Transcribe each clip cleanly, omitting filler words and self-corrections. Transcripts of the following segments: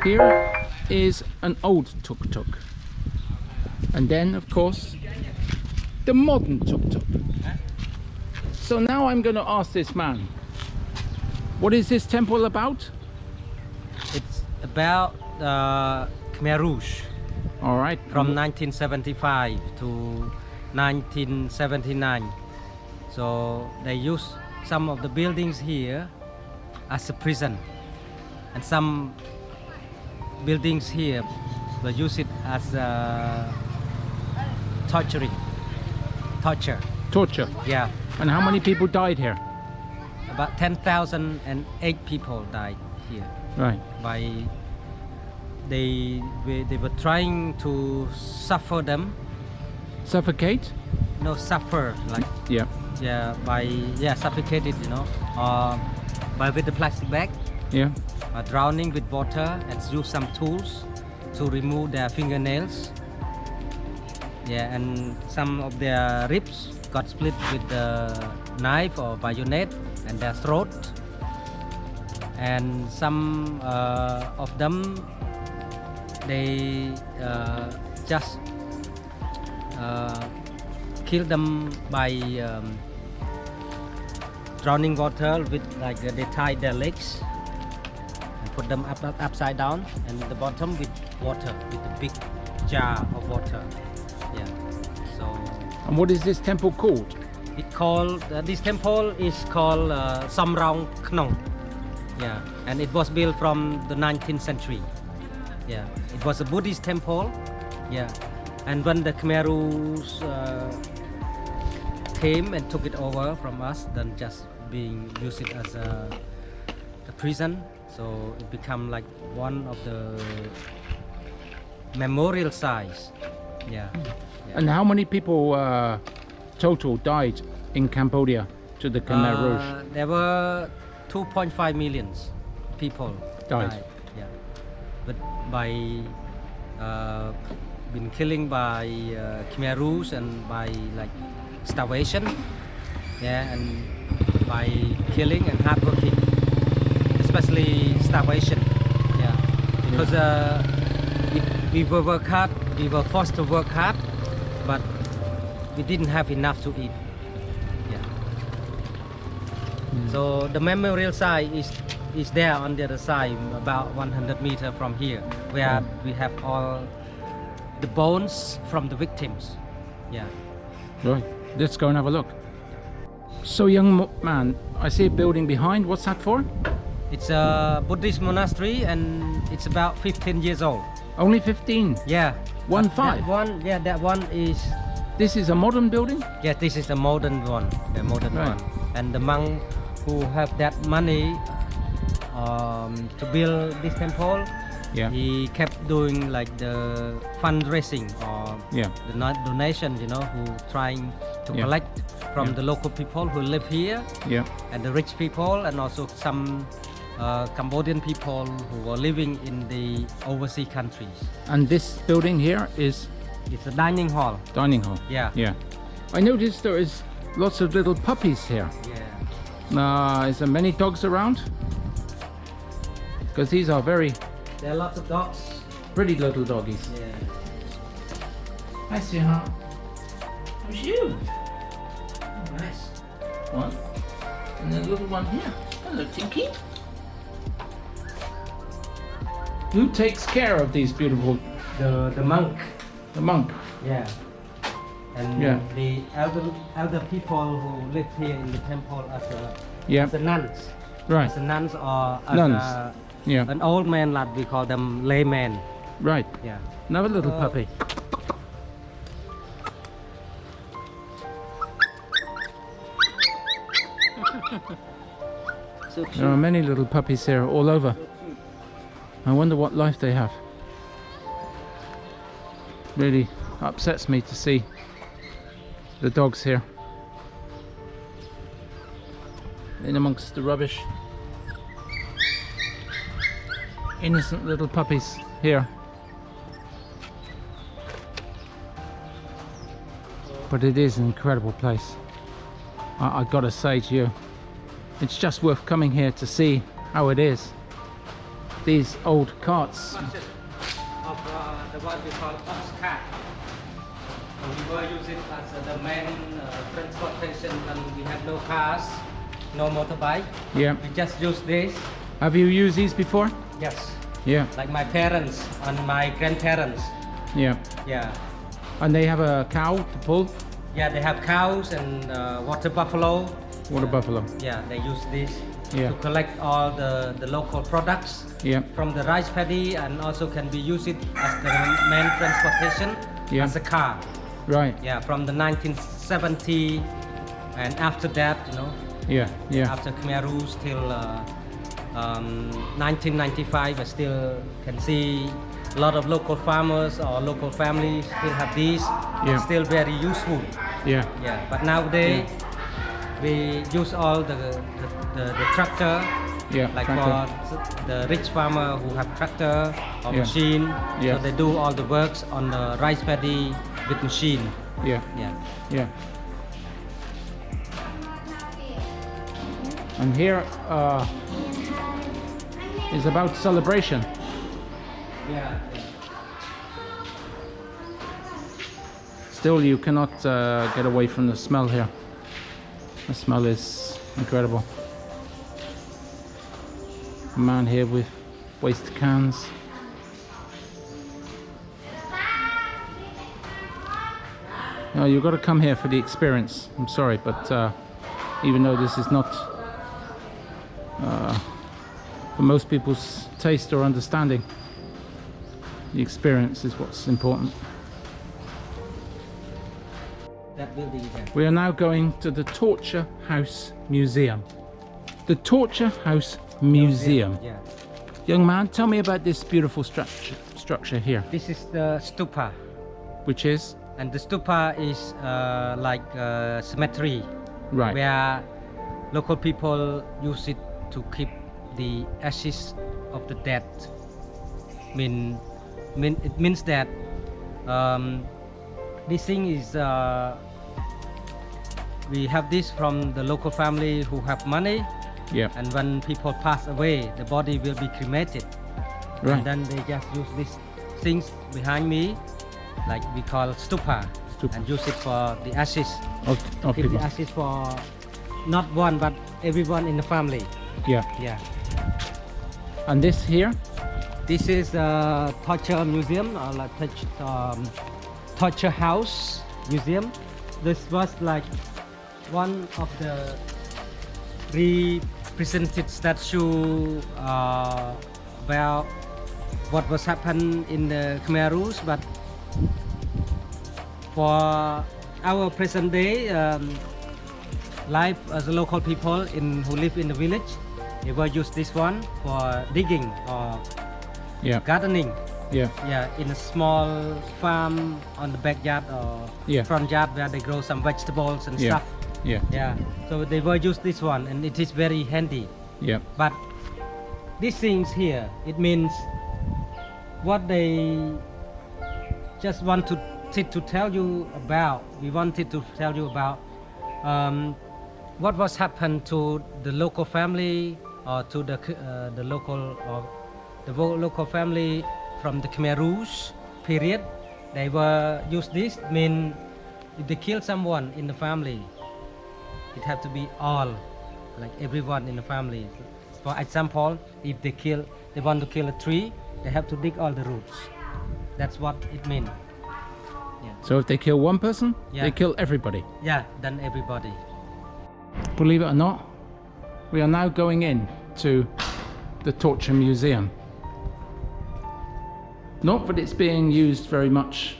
Here is an old tuk-tuk. And then, of course, the modern tuk-tuk. So now I'm going to ask this man, what is this temple about? It's about Khmer Rouge. All right. From 1975 to 1979. So they use some of the buildings here as a prison, and some buildings here will use it as torture. Torture. Yeah. And how many people died here? About 10,008 people died here. Right. They were trying to suffer them. Suffocate? No, suffer, like Yeah. suffocated, you know, with the plastic bag. Yeah. Drowning with water, and use some tools to remove their fingernails. Yeah, and some of their ribs got split with the knife or bayonet, and their throat. And some of them, they just kill them by drowning water with, like, they tie their legs and put them upside down, and the bottom with water, with a big jar of water. Yeah. So. And what is this temple called? This temple is called Samrong Krong. Yeah, and it was built from the 19th century. Yeah, it was a Buddhist temple. Yeah, and when the Khmer Rouge came and took it over from us, then just being used it as a prison, so it become like one of the memorial sites. Yeah. Yeah. And how many people total died in Cambodia to the Khmer Rouge? There were 2.5 million people died. Yeah, but by been killing by Khmer Rouge and by, like, starvation. Yeah, and by killing and hard working, especially starvation. Yeah, because we were forced to work hard, but we didn't have enough to eat. Yeah. So the memorial site is there on the other side, about 100 meters from here, where we have all the bones from the victims. Yeah. Right. Let's go and have a look. So, young man, I see a building behind. What's that for? It's a Buddhist monastery, and it's about 15 years old. Only 15? Yeah. 1-5? That one is... This is a modern building? Yeah, this is the modern one. The modern Right. one. And the monk who have that money to build this temple, Yeah. he kept doing, like, the fundraising or Yeah. the donation, you know, who trying to Yeah. collect from Yeah. the local people who live here, Yeah. and the rich people, and also some Cambodian people who were living in the overseas countries. And this building here is It's a dining hall. dining hall. Yeah. Yeah. I noticed there is lots of little puppies here. Yeah. Is there many dogs around? Because these are very There are lots of dogs. pretty little doggies. Yeah. Hi, sweetheart. How's you? Oh, nice. One. And then a little one here. Hello, Tinky. Who takes care of these beautiful... The monk. The monk. Yeah. And Yeah. the elder people who live here in the temple as Yeah. the nuns. Right. As the nuns, or as Nuns. Yeah. an old man, like we call them laymen. Right. Yeah. Another little puppy. So There are many little puppies here all over. I wonder what life they have. Really upsets me to see the dogs here in amongst the rubbish. Innocent little puppies here. But it is an incredible place. I gotta say to you, it's just worth coming here to see how it is. these old carts. Of the one we call ox cart. We were using it as the main transportation when we have no cars, no motorbike. Yeah. We just use this. Have you used these before? Yes. Yeah. Like my parents and my grandparents. Yeah. Yeah. And they have a cow to pull? Yeah, they have cows and water buffalo. Water buffalo. Yeah, they use this Yeah. to collect all the local products Yeah. from the rice paddy, and also can be used as the main transportation Yeah. as a car. Right. Yeah, from the 1970 and after that, you know, Yeah. Yeah. after Khmer Rouge till 1995, I still can see a lot of local farmers or local families still have these. Yeah. It's still very useful. Yeah. Yeah, but nowadays we use all the tractor. Yeah. Like tractor. for the rich farmer who have tractor or Yeah. machine, Yeah. so they do all the works on the rice paddy with machine. Yeah. Yeah. Yeah. And here is about celebration. Yeah. Still, you cannot get away from the smell here. The smell is incredible. A man here with waste cans. No, you've got to come here for the experience. I'm sorry, but even though this is not for most people's taste or understanding, the experience is what's important. That building there. We are now going to the Torture House Museum. The Torture House Museum. Yeah. Young man, tell me about this beautiful structure here, This is the stupa, which is and the stupa is like a cemetery right. where local people use it to keep the ashes of the dead. It means that this thing is we have this from the local family who have money, Yeah. and when people pass away, the body will be cremated. Right. And then they just use these things behind me, like we call stupa, Stupa. and use it for the ashes. Of Keep people. the ashes for not one but everyone in the family. Yeah. Yeah. And this here? This is a torture museum, or like torture house museum. This was like one of the represented statue about what was happened in the Khmer Rouge, but for our present day life as a local people who live in the village, they will use this one for digging or Yeah. gardening. Yeah. Yeah, in a small farm on the backyard or Yeah. front yard where they grow some vegetables and Yeah. stuff. Yeah. Yeah, so they will use this one, and it is very handy. Yeah. But these things here, it means what they just wanted to tell you about. We wanted to tell you about what was happened to the local family, or to the local family from the Khmer Rouge period. They were use this. Mean if they kill someone in the family, it have to be all, like everyone in the family. For example, if they want to kill a tree, they have to dig all the roots. That's what it means. So if they kill one person, Yeah. they kill everybody. Yeah, then everybody. Believe it or not, we are now going in to the Torture Museum. Not that it's being used very much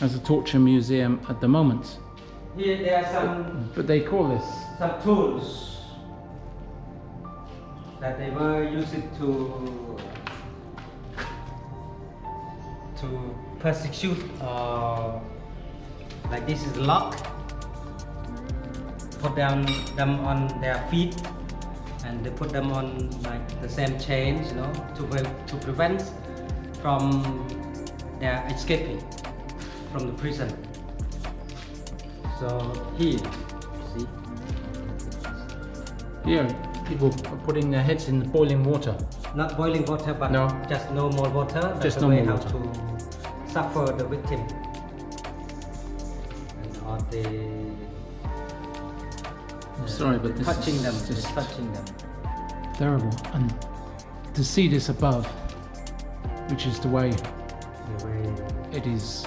as a torture museum at the moment, Here there are some but they call this tools that they were using to persecute. Like this is lock. Put them on their feet, and they put them on like the same chains, you know, to prevent from their escaping from the prison. So here, see, here. people are putting their heads in the boiling water. Not boiling water, but No. just normal water. That's Just the way normal how water. to suffer the victim. And or they I'm sorry, but this touching is them, just touching them. terrible. And to see this above, which is the way The way, it is.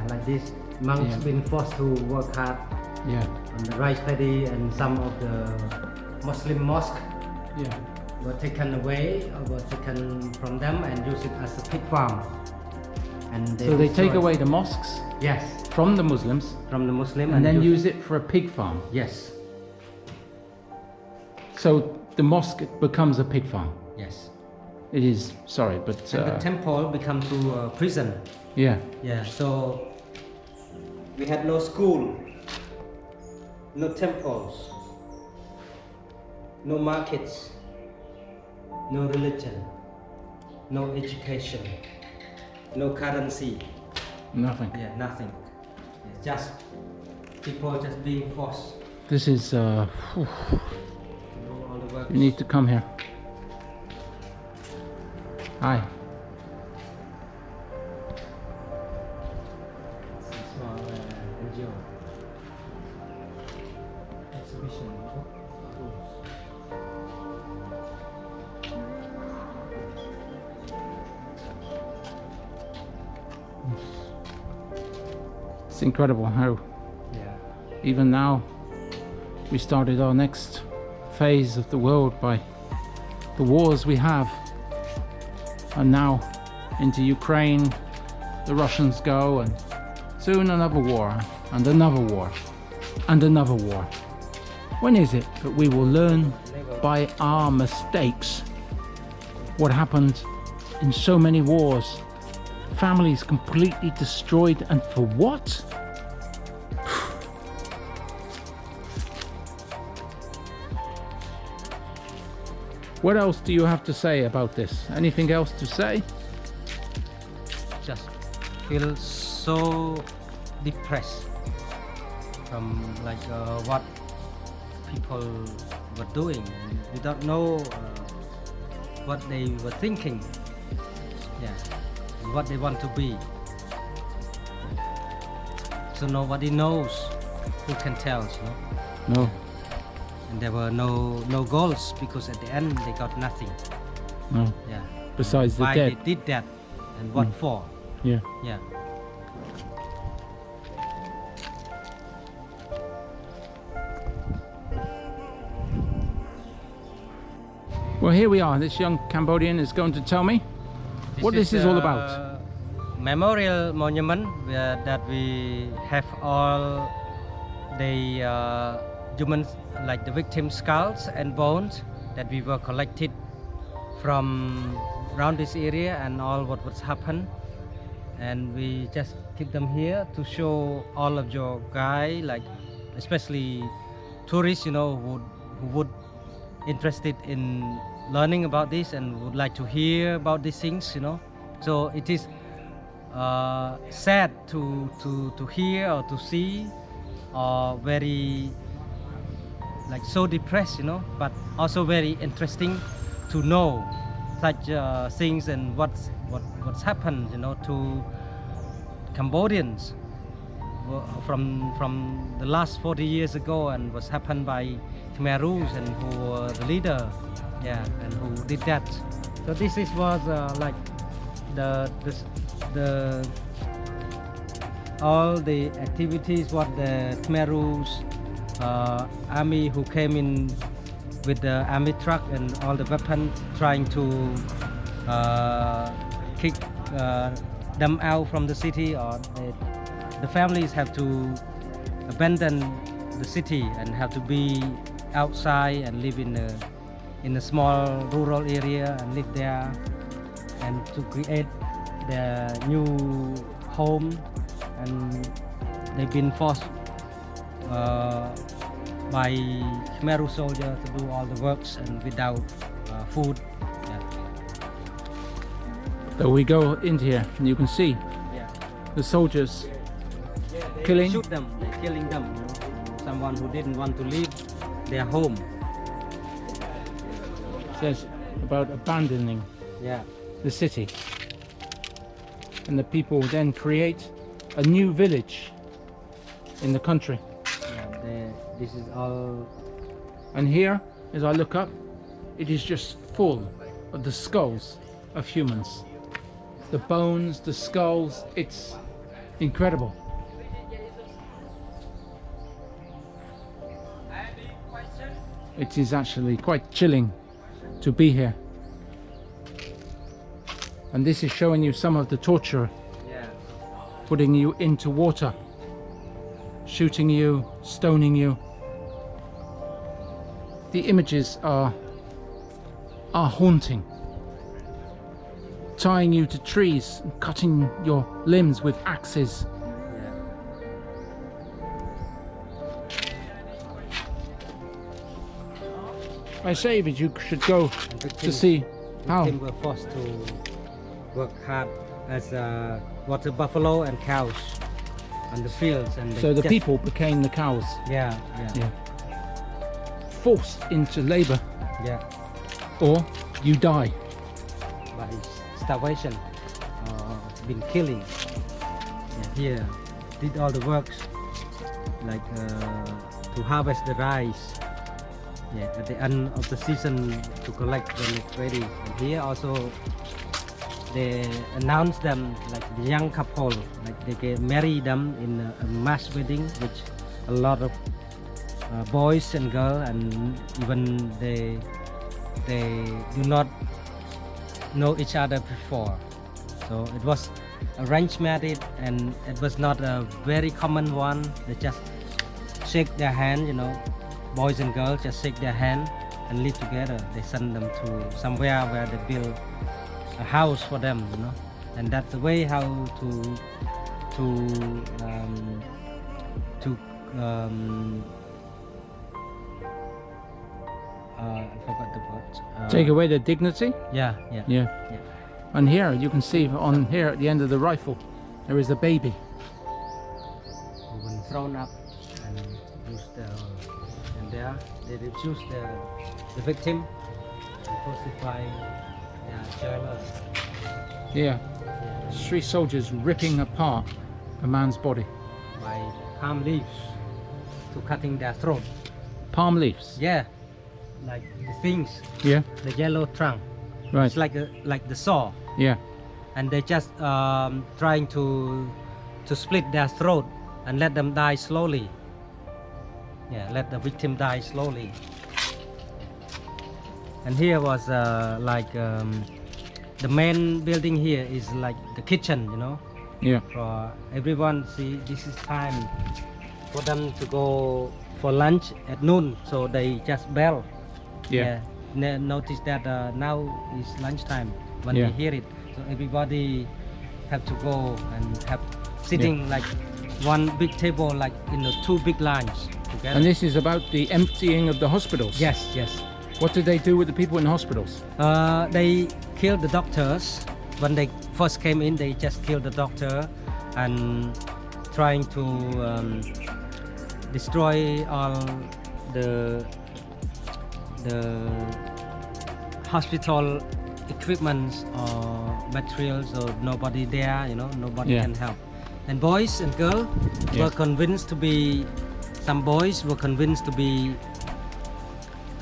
like this, monks Yeah. been forced to work hard Yeah, on the rice paddy, and some of the Muslim mosque yeah. were taken away or were taken from them and use it as a pig farm. And So they take destroy- away the mosques Yes, from the Muslims from the Muslim and then use it for a pig farm. Yes, So the mosque becomes a pig farm. yes. It is, sorry, but And the temple become to a prison. yeah, Yeah, so we had no school, no temples, no markets, no religion, no education, no currency. nothing. Yeah, nothing. It's just people just being forced This is, to do all the work. you need to come here. Hi. Small NGO exhibition. It's incredible how Yeah. even now we started our next phase of the world by the wars we have. And now into Ukraine the Russians go, and soon another war and another war and another war. When is it that we will learn by our mistakes what happened in so many wars? Families completely destroyed, and for what? What else do you have to say about this? Anything else to say? Just feel so depressed from like what people were doing. We don't know what they were thinking. Yeah, and what they want to be. So nobody knows. Who can tell? You know? No, And there were no goals, because at the end they got nothing. no. Yeah. Besides the Why dead. they did that and what for? Yeah. Yeah. Well, here we are. This young Cambodian is going to tell me what this is all about. Memorial monument that we have all the human, like the victim skulls and bones that we were collected from around this area and all what was happened, and we just keep them here to show all of your guys, like especially tourists, you know, who would interested in learning about this and would like to hear about these things, you know. So it is sad to hear or to see, or very like so depressed, you know, but also very interesting to know such things and what's happened, you know, to Cambodians from the last 40 years ago, and was happened by Khmer Rouge, and who were the leader, yeah, and who did that. So this was like the all the activities what the Khmer Rouge army who came in with the army truck and all the weapons, trying to kick them out from the city, or the families have to abandon the city and have to be outside and live in a small rural area and live there, and to create their new home, and they've been forced by Khmer Rouge soldiers to do all the works and without food. Yeah. So we go into here and you can see Yeah. the soldiers They killing. shoot them, they're killing them, you know. Someone who didn't want to live their home. It says about abandoning Yeah. the city. And the people then create a new village in the country. Yeah, this is all. And here, as I look up, it is just full of the skulls of humans. The bones, the skulls, it's incredible. It is actually quite chilling to be here. And this is showing you some of the torture, Yeah. putting you into water, shooting you, stoning you. The images are haunting. Tying you to trees, and cutting your limbs with axes. Yeah. I say that you should go And to victims, see how. victims were forced to work hard as water buffalo and cows on the fields, and they So the just- people became the cows. Yeah, yeah, Yeah. Forced into labor, yeah. or you die. By starvation, been killing. Yeah, here did all the works, like to harvest the rice. Yeah, at the end of the season to collect when it's ready. And here also they announce them like the young couple, like they get marry them in a mass wedding, which a lot of boys and girls, and even they do not know each other before. So it was arranged marriage, and it was not a very common one. They just shake their hand, you know, boys and girls just shake their hand and live together. They send them to somewhere where they build a house for them, you know, and that's the way how I forgot the word. Take away their dignity. Yeah, yeah. Yeah. Yeah. And here you can see on here at the end of the rifle, there is a baby. When thrown up and use and there they refuse the victim and crucify their jailers. Yeah. Yeah, 3 soldiers ripping apart a man's body. by palm leaves to cutting their throat. Palm leaves. Yeah, like the things, Yeah. the yellow trunk. Right. It's like the saw, Yeah. and they just trying to split their throat and let them die slowly. Yeah, let the victim die slowly. And here was the main building here is like the kitchen, you know, Yeah. for everyone. See, this is time for them to go for lunch at noon, so they just bell. Yeah. Notice that now is lunchtime when Yeah. they hear it, so everybody have to go and have sitting like one big table, like in the 2 big lines together. And this is about the emptying of the hospitals. Yes, yes. What did they do with the people in the hospitals? They killed the doctors. When they first came in, they just killed the doctor and trying to destroy all the hospital equipments or materials, so nobody there, you know, nobody Yeah. can help. And boys and girls Yeah. were convinced to be, some boys were convinced to be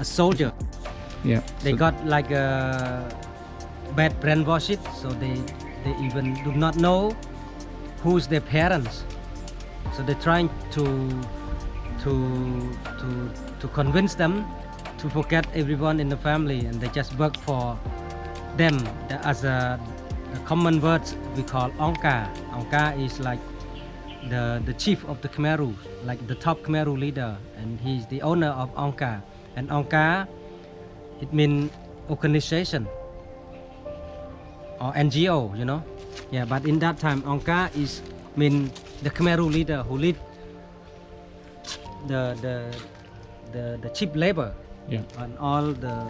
a soldier. Yeah. They So- got like a bad brainwashed, so they even do not know who's their parents. So they're trying to convince them to forget everyone in the family, and they just work for them. As a common word we call Angka. Angka is like the chief of the Khmer Rouge, like the top Khmer Rouge leader, and he's the owner of Angka. And Angka, it means organization or NGO, you know. Yeah, but in that time, Angka is mean the Khmer Rouge leader who lead the cheap labor. Yeah. And all the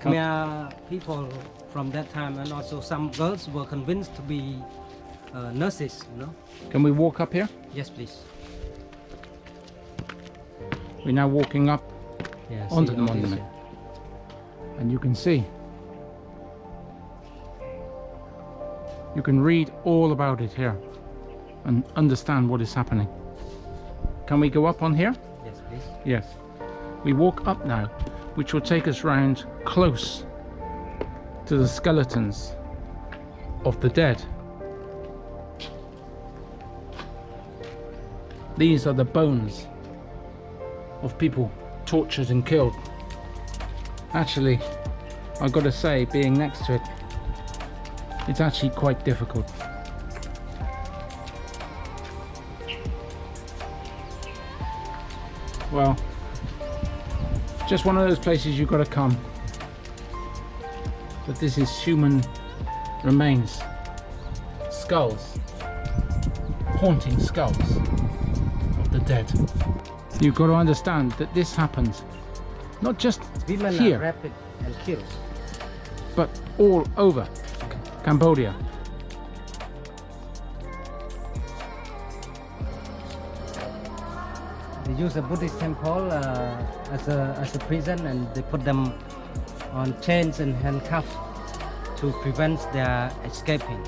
Khmer people from that time, and also some girls were convinced to be nurses, you know. Can we walk up here? Yes, please. We're now walking up Yeah, onto see the all this, monument. And you can see, you can read all about it here and understand what is happening. Can we go up on here? yeah. Yes, please. Yes. We walk up now, which will take us round close to the skeletons of the dead. These are the bones of people tortured and killed. Actually, I've got to say, being next to it, it's actually quite difficult. Well, just one of those places you've got to come. But this is human remains, skulls, haunting skulls of the dead. You've got to understand that this happens not just Women are here, raped and killed. but all over Cambodia. They use a Buddhist temple as a prison, and they put them on chains and handcuffs to prevent their escaping.